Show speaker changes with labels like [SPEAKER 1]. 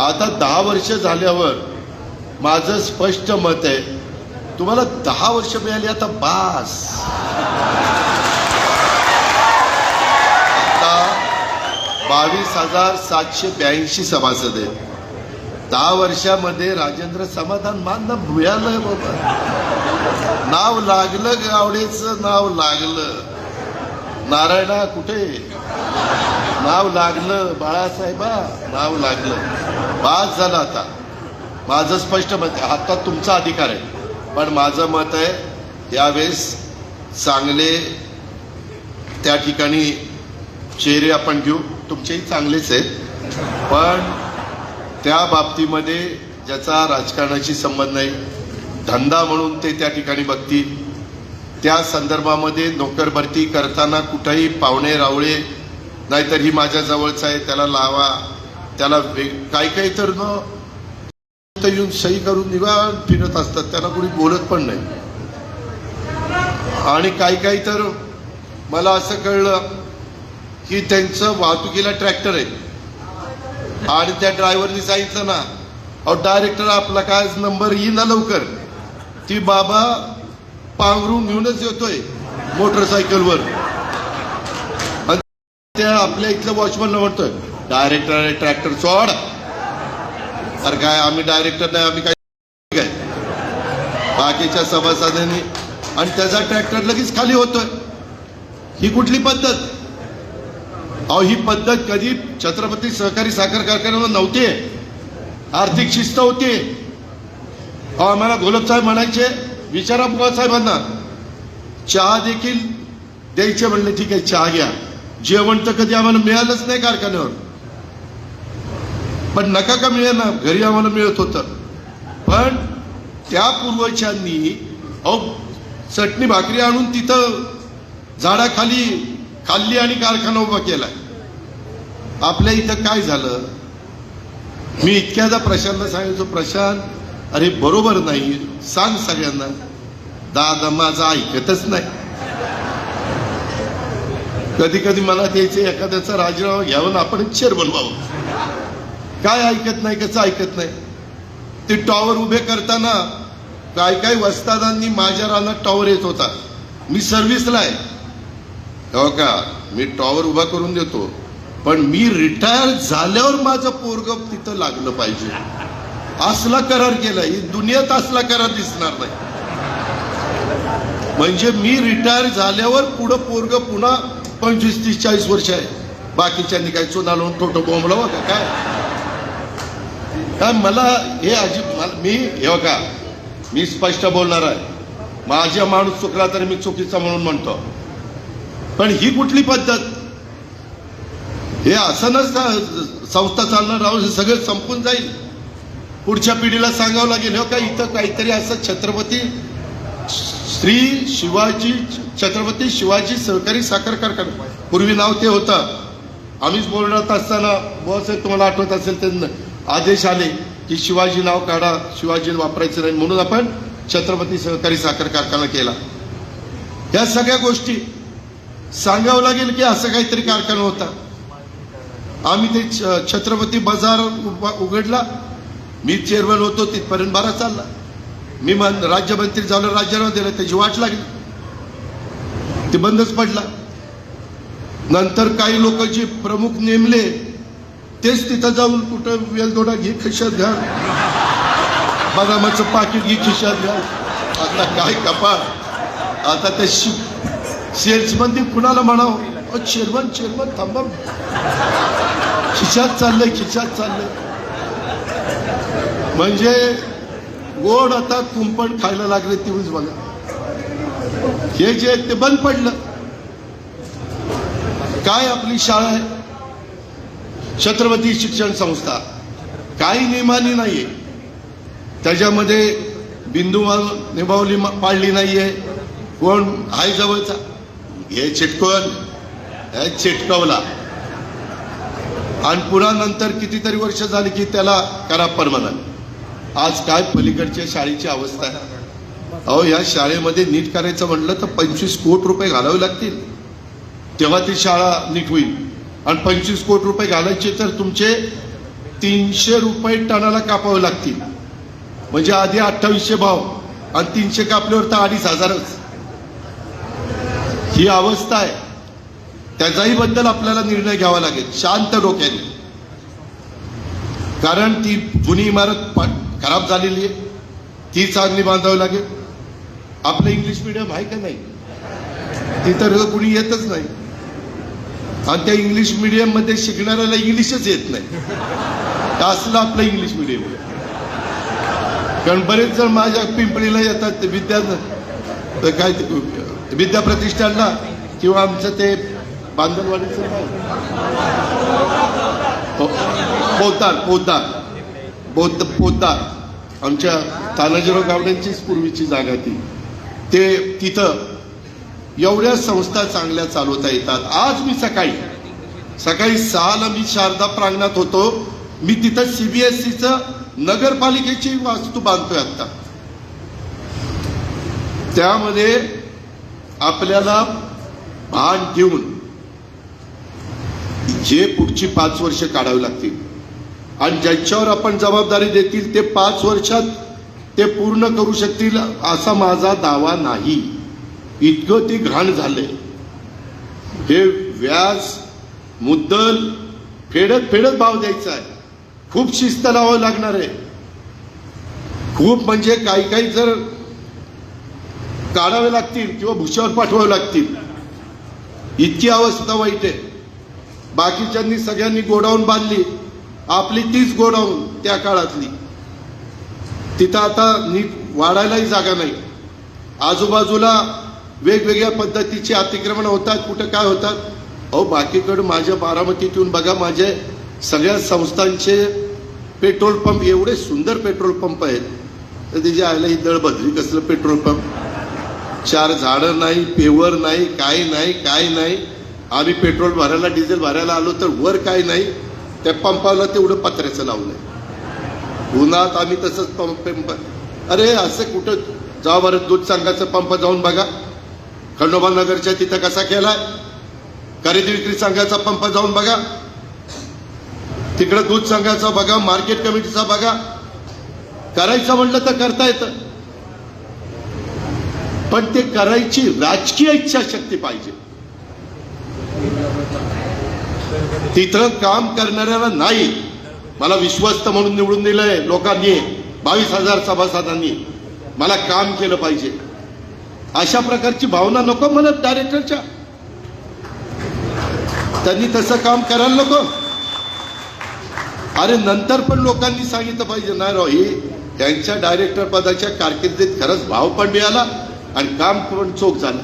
[SPEAKER 1] आता 10 वर्ष झाल्यावर माझं स्पष्ट मत आहे, तुम्हाला 10 वर्ष मिळाली, आता बास. आता 22,782 सभासद आहेत. 10 वर्षामध्ये राजेंद्र समाधान मानलं मिळालं बाबा. नाव लागलं, गावडेचं नाव लागलं. नारायणा कुठे नाव लागलं, बाळासाहेबा नाव लागलं, बास झालं. आता माझं स्पष्ट मत आहे, आता तुमचा अधिकार आहे, पण माझं मत आहे यावेळेस चांगले त्या ठिकाणी चेहरे आपण घेऊ. तुमचेही चांगलेच आहेत, पण त्या बाबतीमध्ये ज्याचा राजकारणाशी संबंध नाही, धंदा म्हणून ते त्या ठिकाणी बघतील. त्या संदर्भामध्ये नोकर भरती करताना कुठेही पाहुणे रावळे, नाहीतर ही माझ्या जवळचा आहे त्याला लावा, त्याला काही काही तर येऊन सही करून निवांत फिरत असतात, त्यांना कोणी बोलत पण नाही. आणि काही काही तर मला असं कळलं की त्यांचं वाहतुकीला ट्रॅक्टर आहे आणि त्या ड्रायव्हरनी सांगितलं ना, अहो डायरेक्टर आपला काय नंबर येईल ना लवकर, ती बाबा पांघरून घेऊनच येतोय मोटरसायकलवर. त्या आपल्या इथल्या वॉचमॅनला म्हणतोय, डायरेक्टर आहे ट्रॅक्टर सोड. अरे काय आम्ही डायरेक्टर नाही, आम्ही काय बाकीच्या सभासदांनी, आणि त्याचा ट्रॅक्टर लगेच खाली होतोय. ही कुठली पद्धत? अहो ही पद्धत कधी छत्रपती सहकारी साखर कारखान्यावर नव्हती. आर्थिक शिस्त होती. अहो आम्हाला घोलपसाहेब म्हणायचे, विचारा बुवा साहेबांना, चहा देखील द्यायचे. म्हणले ठीक आहे चहा घ्या, जेवण तर कधी आम्हाला मिळालंच नाही कारखान्यावर, पण नका का मिळेना, घरी आम्हाला मिळत होतं. पण त्या पूर्वजांनी अहो चटणी भाकरी आणून तिथं झाडाखाली खाल्ली आणि कारखाना उभा केलाय. आपल्या इथं काय झालं, मी इतक्यादा प्रशांतला सांगायचो, प्रशांत अरे बरोबर नाही, सांग सगळ्यांना. दादा माझं ऐकतच नाही. कधी कधी मनात यायचे एखाद्याचा राजीनामा घ्यावं, आपण चेअरमन व्हावं. काय ऐकत नाही, कसं ऐकत नाही. ते टॉवर उभे करताना काय काय वस्तादांनी माझ्या रानात टॉवर येत होता, मी सर्व्हिसला आहे हो का, मी टॉवर उभा करून देतो, पण मी रिटायर झाल्यावर माझं पोरग तिथं लागलं पाहिजे, असला करार केलाय. दुनियेत असला करार दिसणार नाही. म्हणजे मी रिटायर झाल्यावर पुढं पोरग पुन्हा 25, 30, 40 वर्ष आहे, बाकीच्यांनी काय चुना लावून टोटो बोंबला का काय काय. मला हे मी हे का, मी स्पष्ट बोलणार आहे. माझ्या माणूस चुकला तरी मी चुकीचा म्हणून म्हणतो, पण ही कुठली पद्धत? हे असं नसतं संस्था चालणार राहून हे सगळं संपून जाईल. पुढच्या पिढीला सांगावं लागेल हो का, इथं काहीतरी असं छत्रपती शिवाजी सहकारी साखर कारखाना, पूर्वी नाव ते होतं. आम्हीच बोलत असताना बॉस तुम्हाला आठवत असेल, त्यांना आदेश आले की शिवाजी नाव काढा, शिवाजी वापरायचं नाही, म्हणून आपण छत्रपती सहकारी साखर कारखाना केला. या सगळ्या गोष्टी सांगावं लागेल की असं काहीतरी कारखाना होता. आम्ही ते छत्रपती बाजार उघडला, मी चेअरमन होतो, तिथपर्यंत बरा चालला. मी राज्यमंत्री झालो, राजीनामा दिला, त्याची वाट लागली, ते बंदच पडला. नंतर काही लोक जे प्रमुख नेमले तेच तिथं जाऊन कुठं वेलदोडा घे खिशात घ्या, बदामाचं पाकिट घे खिशात घ्या. आता काय कपाळ. आता त्या सेल्समन कुणाला म्हणावं, चेअरमन थांबा, खिशात चाललंय. म्हणजे गोड आता कुंपण खायला लागले तेवढीच बघा. हे जे ते बंद पडलं. काय आपली शाळा आहे छत्रपती शिक्षण संस्था, काही नियमानी नाहीये, त्याच्यामध्ये बिंदू निभावली पाळली नाहीये. कोण हाय जवळचा हे चिटकवला आणि पुन्हा नंतर कितीतरी वर्ष झाली की त्याला करा परमनंट. आज काय पलीकडच्या शाळेची अवस्था आहे. अहो या शाळेमध्ये नीट करायचं म्हटलं तर 25 कोटी रुपये घालावे लागतील, तेव्हा ती शाळा नीट होईल. आणि 25 कोटी रुपये घालायचे तर तुमचे 300 रुपये टनाला कापावे लागतील. म्हणजे आधी 2800 भाव आणि 300 कापल्यावर तर 2500च. ही अवस्था आहे. त्याचाही बद्दल आपल्याला निर्णय घ्यावा लागेल शांत डोक्याने. कारण ती जुनी इमारत खराब झालेली आहे, ती चांगली बांधावी लागेल. आपलं इंग्लिश मीडियम आहे का नाही? तिथं कुणी येतच नाही. आणि त्या इंग्लिश मीडियम मध्ये शिकणाऱ्याला इंग्लिशच येत नाही. असलं आपलं इंग्लिश मीडियम. कारण बरेच जण माझ्या पिंपळीला येतात काय विद्या प्रतिष्ठानला, किंवा आमचं ते बांधणवाडीचं पोद्दार आमच्या तानाजीराव गावड्यांचीच पूर्वीची जागा ती. ते तिथं एवढ्या संस्था चांगल्या चालवता येतात. आज मी सकाळी 6ला मी शारदा प्रांगणात होतो. मी तिथं CBSEचं नगरपालिकेची वास्तू बांधतोय आता. त्यामध्ये आपल्याला भान ठेवून जे पुढची 5 वर्ष काढावी लागतील आणि ज्यांच्यावर आपण जबाबदारी देतील ते 5 वर्षात ते पूर्ण करू शकतील असा माझा दावा नाही. इतकं ती घाण झालंय. हे व्याज मुद्दल फेडत भाव द्यायचा आहे. खूप शिस्त लावावी लागणार आहे. खूप म्हणजे काही जर काढावे लागतील किंवा भुशावर पाठवावे लागतील. इतकी अवस्था वाईट आहे. बाकीच्यांनी सगळ्यांनी गोडाऊन बांधली, आपली तीच गोडाऊन त्या काळातली. तिथं आता नीट वाढायलाही जागा नाही. आजूबाजूला वेगवेगळ्या पद्धतीची अतिक्रमण होतात. कुठं काय होतात. अहो बाकीकडे माझ्या बारामतीतून बघा, माझे सगळ्या संस्थांचे पेट्रोल पंप, एवढे सुंदर पेट्रोल पंप आहेत. तर त्याची आयला ही दळबदली कसलं पेट्रोल पंप. 4 झाडं नाही, पेवर नाही, काय नाही. आम्ही पेट्रोल भरायला डिझेल भरायला आलो तर वर काय नाही. त्या पंपाला तेवढं पत्र्याचं लावलंय. उन्हात आम्ही तसंच पंप. अरे असं कुठं जा बरं. दूध संघाचा पंप जाऊन बघा. खंडोबा नगरच्या तिथं कसा केलाय. खरेदी विक्री संघाचा पंप जाऊन बघा. तिकडं दूध संघाचा बघा, मार्केट कमिटीचा बघा. करायचं म्हटलं तर करता येतं, पण ते करायची राजकीय इच्छाशक्ती पाहिजे. तिथं काम करणाऱ्याला नाही. मला विश्वस्त म्हणून निवडून दिलंय लोकांनी, 22,000 सभासदांनी. मला काम केलं पाहिजे अशा प्रकारची भावना नको म्हणत डायरेक्टरच्या. त्यांनी तसं काम करायला नको. अरे नंतर पण लोकांनी सांगितलं पाहिजे नाही राव, ही त्यांच्या डायरेक्टर पदाच्या कारकिर्दीत खरंच भाव पण मिळाला आणि काम पण चोख झालं.